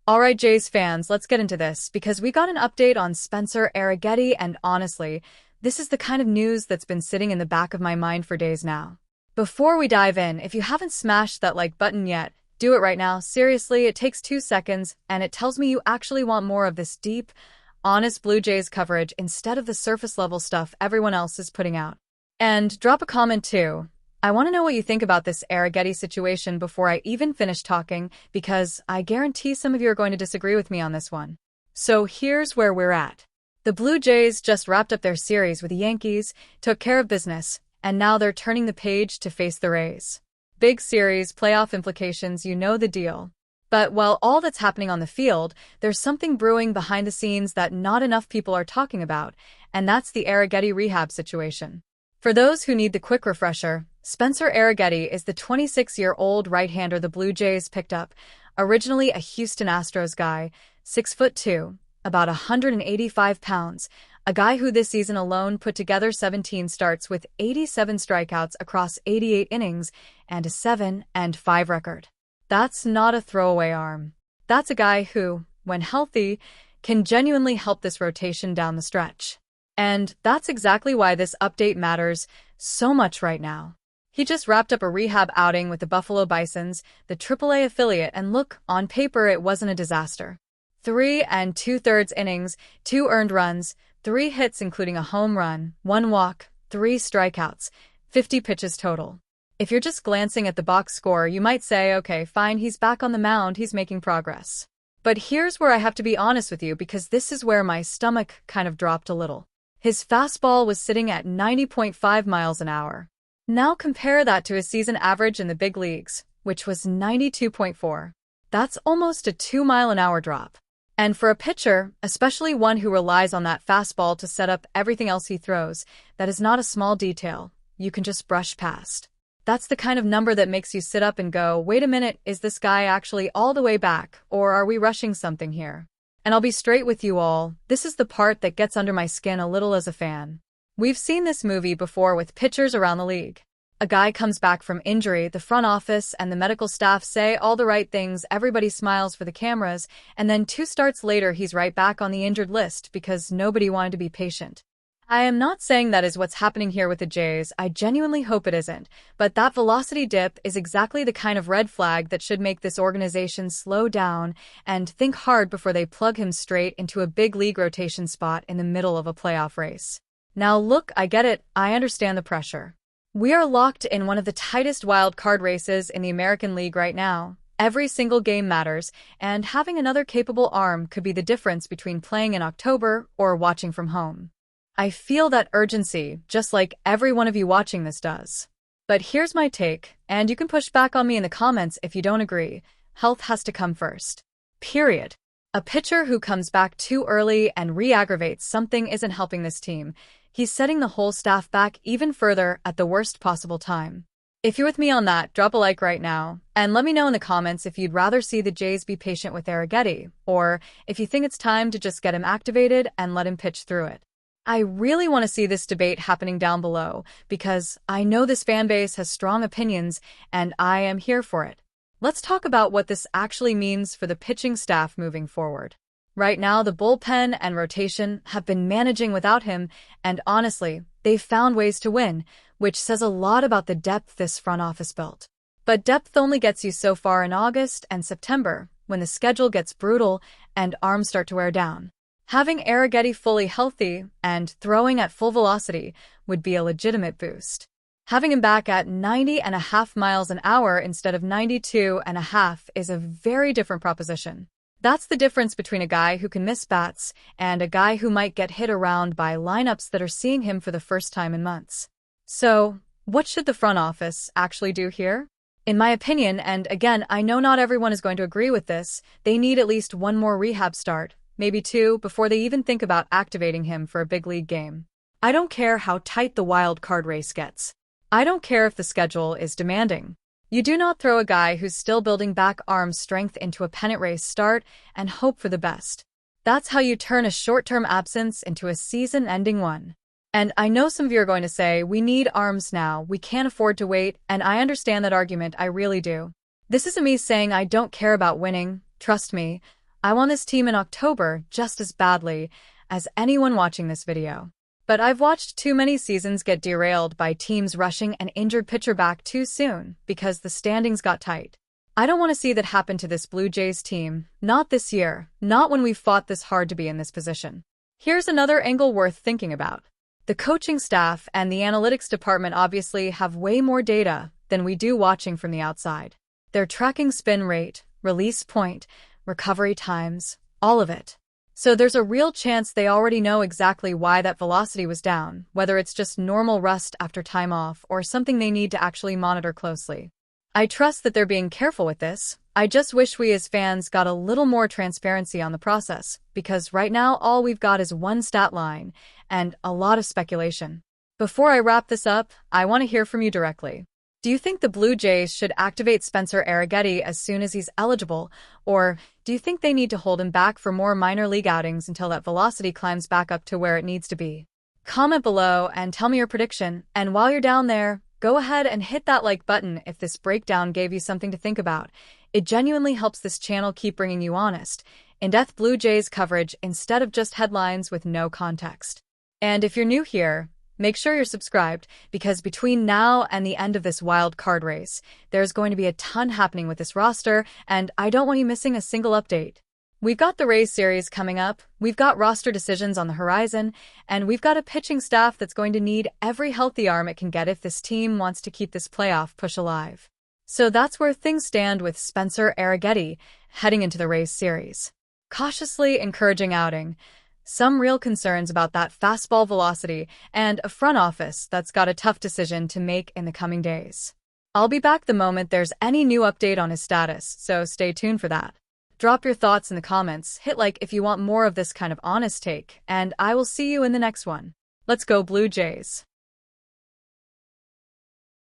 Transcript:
Alright, Jays fans, let's get into this, because we got an update on Spencer Arrighetti, and honestly, this is the kind of news that's been sitting in the back of my mind for days now. Before we dive in, if you haven't smashed that like button yet, do it right now. Seriously, it takes 2 seconds, and it tells me you actually want more of this deep, honest Blue Jays coverage instead of the surface-level stuff everyone else is putting out. And drop a comment too. I want to know what you think about this Arrighetti situation before I even finish talking, because I guarantee some of you are going to disagree with me on this one. So here's where we're at. The Blue Jays just wrapped up their series with the Yankees, took care of business, and now they're turning the page to face the Rays. Big series, playoff implications, you know the deal. But while all that's happening on the field, there's something brewing behind the scenes that not enough people are talking about, and that's the Arrighetti rehab situation. For those who need the quick refresher, Spencer Arrighetti is the 26-year-old right-hander the Blue Jays picked up, originally a Houston Astros guy, 6'2", about 185 pounds, a guy who this season alone put together 17 starts with 87 strikeouts across 88 innings and a 7-5 record. That's not a throwaway arm. That's a guy who, when healthy, can genuinely help this rotation down the stretch. And that's exactly why this update matters so much right now. He just wrapped up a rehab outing with the Buffalo Bisons, the AAA affiliate, and look, on paper it wasn't a disaster. 3 2/3 innings, 2 earned runs, 3 hits including a home run, 1 walk, 3 strikeouts, 50 pitches total. If you're just glancing at the box score, you might say, okay, fine, he's back on the mound, he's making progress. But here's where I have to be honest with you, because this is where my stomach kind of dropped a little. His fastball was sitting at 90.5 miles an hour. Now compare that to his season average in the big leagues, which was 92.4. That's almost a 2-mile-an-hour drop. And for a pitcher, especially one who relies on that fastball to set up everything else he throws, that is not a small detail you can just brush past. That's the kind of number that makes you sit up and go, wait a minute, is this guy actually all the way back, or are we rushing something here? And I'll be straight with you all, this is the part that gets under my skin a little as a fan. We've seen this movie before with pitchers around the league. A guy comes back from injury, the front office and the medical staff say all the right things, everybody smiles for the cameras, and then 2 starts later he's right back on the injured list because nobody wanted to be patient. I am not saying that is what's happening here with the Jays, I genuinely hope it isn't, but that velocity dip is exactly the kind of red flag that should make this organization slow down and think hard before they plug him straight into a big league rotation spot in the middle of a playoff race. Now look, I get it, I understand the pressure. We are locked in one of the tightest wild card races in the American League right now. Every single game matters, and having another capable arm could be the difference between playing in October or watching from home. I feel that urgency, just like every one of you watching this does. But here's my take, and you can push back on me in the comments if you don't agree. Health has to come first. Period. A pitcher who comes back too early and re-aggravates something isn't helping this team. He's setting the whole staff back even further at the worst possible time. If you're with me on that, drop a like right now, and let me know in the comments if you'd rather see the Jays be patient with Arrighetti, or if you think it's time to just get him activated and let him pitch through it. I really want to see this debate happening down below, because I know this fan base has strong opinions, and I am here for it. Let's talk about what this actually means for the pitching staff moving forward. Right now, the bullpen and rotation have been managing without him, and honestly, they've found ways to win, which says a lot about the depth this front office built. But depth only gets you so far in August and September, when the schedule gets brutal and arms start to wear down. Having Arrighetti fully healthy and throwing at full velocity would be a legitimate boost. Having him back at 90.5 miles an hour instead of 92.5 is a very different proposition. That's the difference between a guy who can miss bats and a guy who might get hit around by lineups that are seeing him for the first time in months. So, what should the front office actually do here? In my opinion, and again, I know not everyone is going to agree with this, they need at least 1 more rehab start, maybe 2, before they even think about activating him for a big league game. I don't care how tight the wild card race gets. I don't care if the schedule is demanding. You do not throw a guy who's still building back arm strength into a pennant race start and hope for the best. That's how you turn a short-term absence into a season-ending one. And I know some of you are going to say, we need arms now, we can't afford to wait, and I understand that argument, I really do. This isn't me saying I don't care about winning, trust me. I want this team in October just as badly as anyone watching this video. But I've watched too many seasons get derailed by teams rushing an injured pitcher back too soon because the standings got tight. I don't want to see that happen to this Blue Jays team. Not this year. Not when we've fought this hard to be in this position. Here's another angle worth thinking about. The coaching staff and the analytics department obviously have way more data than we do watching from the outside. They're tracking spin rate, release point, recovery times, all of it. So there's a real chance they already know exactly why that velocity was down, whether it's just normal rust after time off or something they need to actually monitor closely. I trust that they're being careful with this. I just wish we as fans got a little more transparency on the process, because right now all we've got is one stat line and a lot of speculation. Before I wrap this up, I want to hear from you directly. Do you think the Blue Jays should activate Spencer Arrighetti as soon as he's eligible, or do you think they need to hold him back for more minor league outings until that velocity climbs back up to where it needs to be? Comment below and tell me your prediction, and while you're down there, go ahead and hit that like button if this breakdown gave you something to think about. It genuinely helps this channel keep bringing you honest, in-depth Blue Jays coverage instead of just headlines with no context. And if you're new here, make sure you're subscribed, because between now and the end of this wild card race, there's going to be a ton happening with this roster, and I don't want you missing a single update. We've got the Rays series coming up, we've got roster decisions on the horizon, and we've got a pitching staff that's going to need every healthy arm it can get if this team wants to keep this playoff push alive. So that's where things stand with Spencer Arrighetti heading into the Rays series. Cautiously encouraging outing, some real concerns about that fastball velocity, and a front office that's got a tough decision to make in the coming days. I'll be back the moment there's any new update on his status, so stay tuned for that. Drop your thoughts in the comments, hit like if you want more of this kind of honest take, and I will see you in the next one. Let's go Blue Jays!